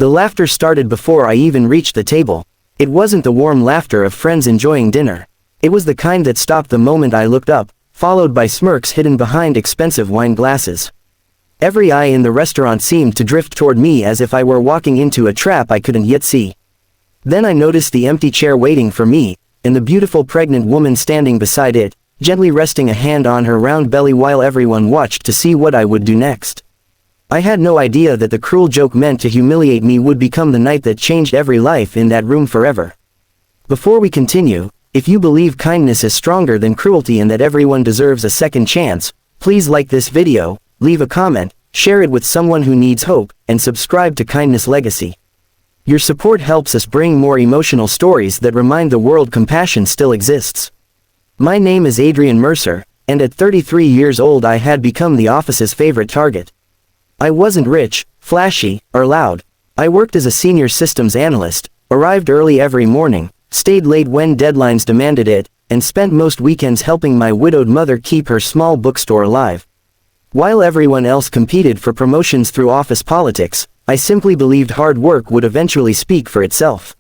The laughter started before I even reached the table. It wasn't the warm laughter of friends enjoying dinner. It was the kind that stopped the moment I looked up, followed by smirks hidden behind expensive wine glasses. Every eye in the restaurant seemed to drift toward me as if I were walking into a trap I couldn't yet see. Then I noticed the empty chair waiting for me, and the beautiful pregnant woman standing beside it, gently resting a hand on her round belly while everyone watched to see what I would do next. I had no idea that the cruel joke meant to humiliate me would become the night that changed every life in that room forever. Before we continue, if you believe kindness is stronger than cruelty and that everyone deserves a second chance, please like this video, leave a comment, share it with someone who needs hope, and subscribe to Kindness Legacy. Your support helps us bring more emotional stories that remind the world compassion still exists. My name is Adrian Mercer, and at 33 years old I had become the office's favorite target. I wasn't rich, flashy, or loud. I worked as a senior systems analyst, arrived early every morning, stayed late when deadlines demanded it, and spent most weekends helping my widowed mother keep her small bookstore alive. While everyone else competed for promotions through office politics, I simply believed hard work would eventually speak for itself.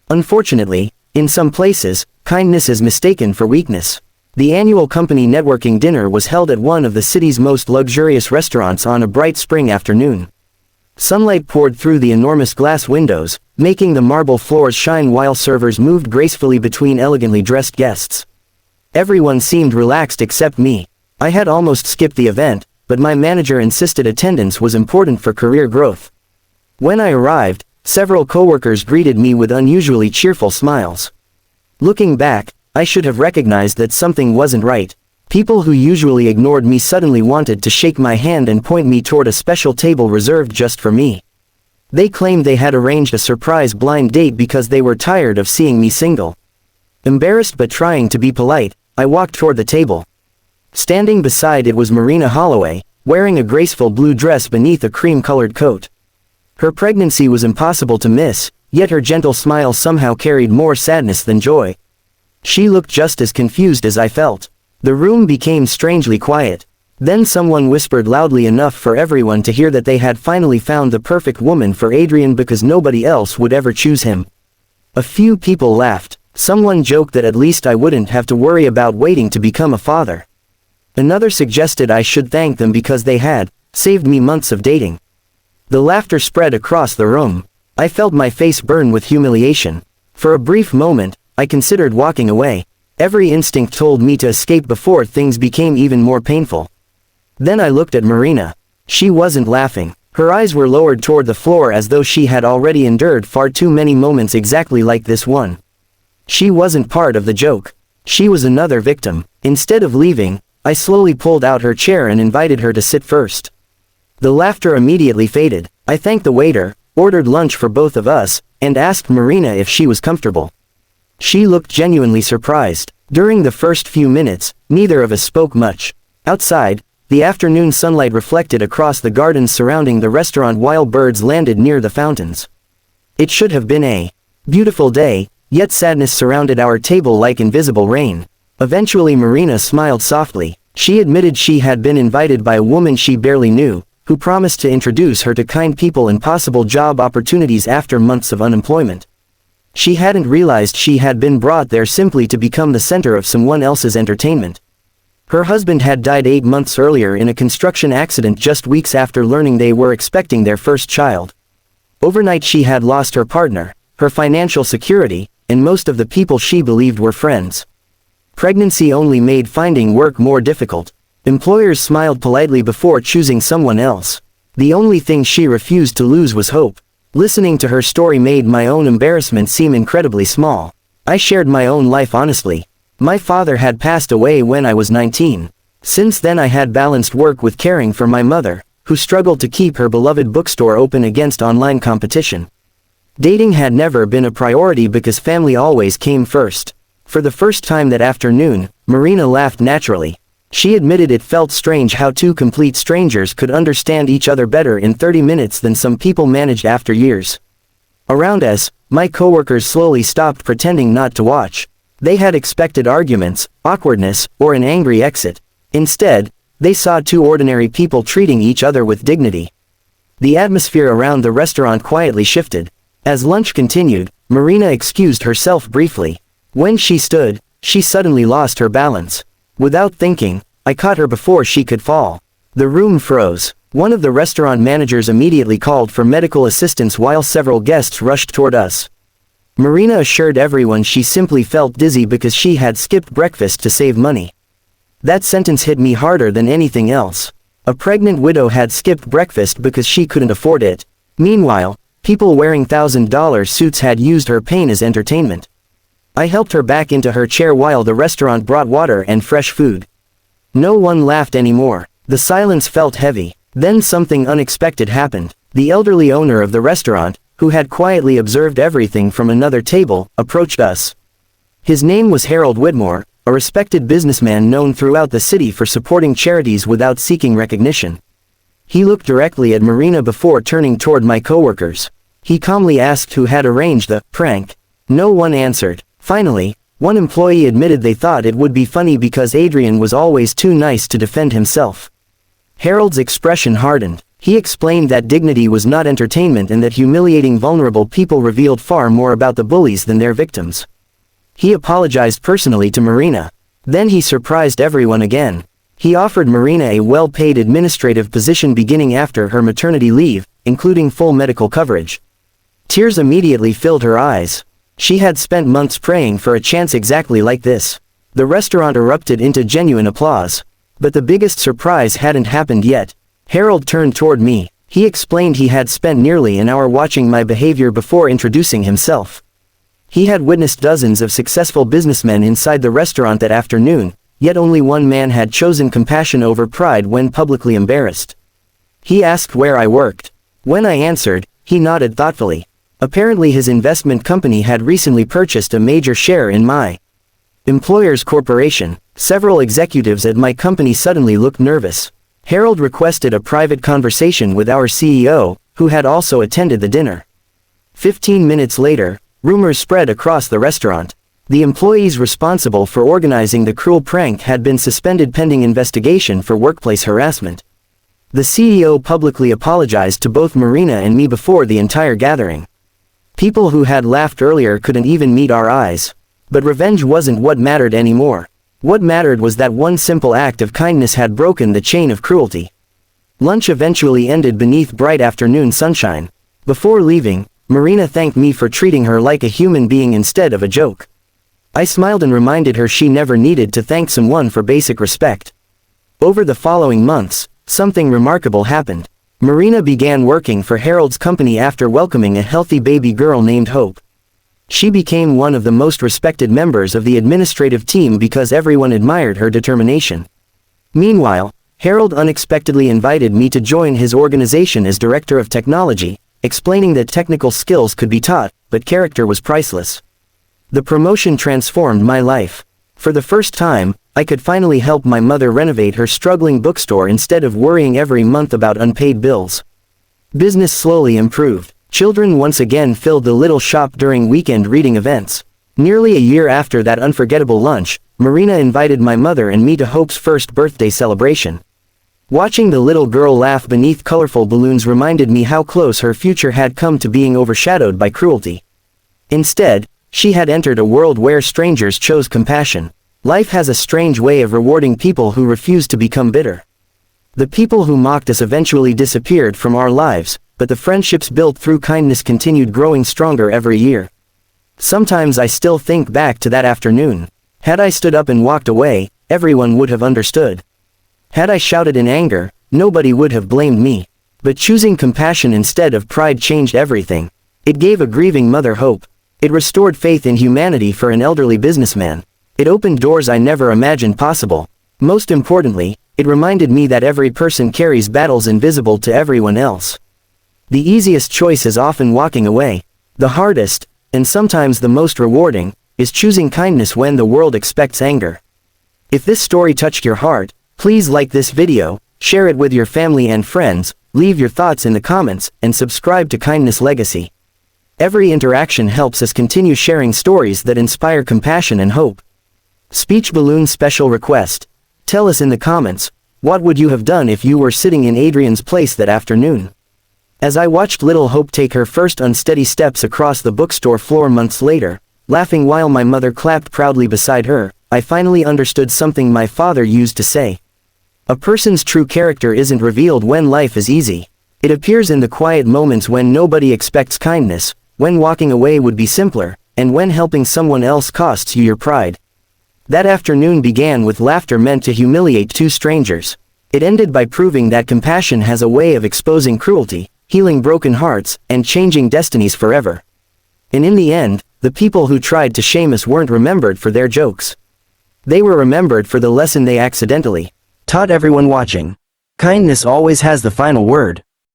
Unfortunately, in some places, kindness is mistaken for weakness. The annual company networking dinner was held at one of the city's most luxurious restaurants on a bright spring afternoon. Sunlight poured through the enormous glass windows, making the marble floors shine while servers moved gracefully between elegantly dressed guests. Everyone seemed relaxed except me. I had almost skipped the event, but my manager insisted attendance was important for career growth. When I arrived, several coworkers greeted me with unusually cheerful smiles. Looking back, I should have recognized that something wasn't right. People who usually ignored me suddenly wanted to shake my hand and point me toward a special table reserved just for me. They claimed they had arranged a surprise blind date because they were tired of seeing me single. Embarrassed but trying to be polite, I walked toward the table. Standing beside it was Marina Holloway, wearing a graceful blue dress beneath a cream-colored coat. Her pregnancy was impossible to miss, yet her gentle smile somehow carried more sadness than joy. She looked just as confused as I felt. The room became strangely quiet. Then someone whispered loudly enough for everyone to hear that they had finally found the perfect woman for Adrian because nobody else would ever choose him. A few people laughed. Someone joked that at least I wouldn't have to worry about waiting to become a father. Another suggested I should thank them because they had saved me months of dating. The laughter spread across the room. I felt my face burn with humiliation. For a brief moment, I considered walking away. Every instinct told me to escape before things became even more painful. Then I looked at Marina. She wasn't laughing. Her eyes were lowered toward the floor as though she had already endured far too many moments exactly like this one. She wasn't part of the joke. She was another victim. Instead of leaving, I slowly pulled out her chair and invited her to sit first. The laughter immediately faded. I thanked the waiter, ordered lunch for both of us, and asked Marina if she was comfortable. She looked genuinely surprised. During the first few minutes, neither of us spoke much. Outside, the afternoon sunlight reflected across the gardens surrounding the restaurant while birds landed near the fountains. It should have been a beautiful day, yet sadness surrounded our table like invisible rain. Eventually Marina smiled softly. She admitted she had been invited by a woman she barely knew, who promised to introduce her to kind people and possible job opportunities after months of unemployment. She hadn't realized she had been brought there simply to become the center of someone else's entertainment. Her husband had died 8 months earlier in a construction accident just weeks after learning they were expecting their first child. Overnight she had lost her partner, her financial security, and most of the people she believed were friends. Pregnancy only made finding work more difficult. Employers smiled politely before choosing someone else. The only thing she refused to lose was hope. Listening to her story made my own embarrassment seem incredibly small. I shared my own life honestly. My father had passed away when I was 19. Since then I had balanced work with caring for my mother, who struggled to keep her beloved bookstore open against online competition. Dating had never been a priority because family always came first. For the first time that afternoon, Marina laughed naturally. She admitted it felt strange how two complete strangers could understand each other better in 30 minutes than some people managed after years. Around us, my coworkers slowly stopped pretending not to watch. They had expected arguments, awkwardness, or an angry exit. Instead, they saw two ordinary people treating each other with dignity. The atmosphere around the restaurant quietly shifted. As lunch continued, Marina excused herself briefly. When she stood, she suddenly lost her balance. Without thinking, I caught her before she could fall. The room froze. One of the restaurant managers immediately called for medical assistance while several guests rushed toward us. Marina assured everyone she simply felt dizzy because she had skipped breakfast to save money. That sentence hit me harder than anything else. A pregnant widow had skipped breakfast because she couldn't afford it. Meanwhile, people wearing $1,000 suits had used her pain as entertainment. I helped her back into her chair while the restaurant brought water and fresh food. No one laughed anymore. The silence felt heavy. Then something unexpected happened. The elderly owner of the restaurant, who had quietly observed everything from another table, approached us. His name was Harold Whitmore, a respected businessman known throughout the city for supporting charities without seeking recognition. He looked directly at Marina before turning toward my coworkers. He calmly asked who had arranged the prank. No one answered. Finally, one employee admitted they thought it would be funny because Adrian was always too nice to defend himself. Harold's expression hardened. He explained that dignity was not entertainment and that humiliating vulnerable people revealed far more about the bullies than their victims. He apologized personally to Marina. Then he surprised everyone again. He offered Marina a well-paid administrative position beginning after her maternity leave, including full medical coverage. Tears immediately filled her eyes. She had spent months praying for a chance exactly like this. The restaurant erupted into genuine applause. But the biggest surprise hadn't happened yet. Harold turned toward me. He explained he had spent nearly an hour watching my behavior before introducing himself. He had witnessed dozens of successful businessmen inside the restaurant that afternoon, yet only one man had chosen compassion over pride when publicly embarrassed. He asked where I worked. When I answered, he nodded thoughtfully. Apparently his investment company had recently purchased a major share in my employer's corporation. Several executives at my company suddenly looked nervous. Harold requested a private conversation with our CEO, who had also attended the dinner. 15 minutes later, rumors spread across the restaurant. The employees responsible for organizing the cruel prank had been suspended pending investigation for workplace harassment. The CEO publicly apologized to both Marina and me before the entire gathering. People who had laughed earlier couldn't even meet our eyes. But revenge wasn't what mattered anymore. What mattered was that one simple act of kindness had broken the chain of cruelty. Lunch eventually ended beneath bright afternoon sunshine. Before leaving, Marina thanked me for treating her like a human being instead of a joke. I smiled and reminded her she never needed to thank someone for basic respect. Over the following months, something remarkable happened. Marina began working for Harold's company after welcoming a healthy baby girl named Hope. She became one of the most respected members of the administrative team because everyone admired her determination. Meanwhile, Harold unexpectedly invited me to join his organization as Director of Technology, explaining that technical skills could be taught, but character was priceless. The promotion transformed my life. For the first time, I could finally help my mother renovate her struggling bookstore instead of worrying every month about unpaid bills. Business slowly improved. Children once again filled the little shop during weekend reading events. Nearly a year after that unforgettable lunch, Marina invited my mother and me to Hope's first birthday celebration. Watching the little girl laugh beneath colorful balloons reminded me how close her future had come to being overshadowed by cruelty. Instead, she had entered a world where strangers chose compassion. Life has a strange way of rewarding people who refuse to become bitter. The people who mocked us eventually disappeared from our lives, but the friendships built through kindness continued growing stronger every year. Sometimes I still think back to that afternoon. Had I stood up and walked away, everyone would have understood. Had I shouted in anger, nobody would have blamed me. But choosing compassion instead of pride changed everything. It gave a grieving mother hope. It restored faith in humanity for an elderly businessman. It opened doors I never imagined possible. Most importantly, it reminded me that every person carries battles invisible to everyone else. The easiest choice is often walking away. The hardest, and sometimes the most rewarding, is choosing kindness when the world expects anger. If this story touched your heart, please like this video, share it with your family and friends, leave your thoughts in the comments, and subscribe to Kindness Legacy. Every interaction helps us continue sharing stories that inspire compassion and hope. Speech balloon special request. Tell us in the comments, what would you have done if you were sitting in Adrian's place that afternoon? As I watched little Hope take her first unsteady steps across the bookstore floor months later, laughing while my mother clapped proudly beside her, I finally understood something my father used to say. A person's true character isn't revealed when life is easy. It appears in the quiet moments when nobody expects kindness, when walking away would be simpler, and when helping someone else costs you your pride. That afternoon began with laughter meant to humiliate two strangers. It ended by proving that compassion has a way of exposing cruelty, healing broken hearts, and changing destinies forever. And in the end, the people who tried to shame us weren't remembered for their jokes. They were remembered for the lesson they accidentally taught everyone watching. Kindness always has the final word.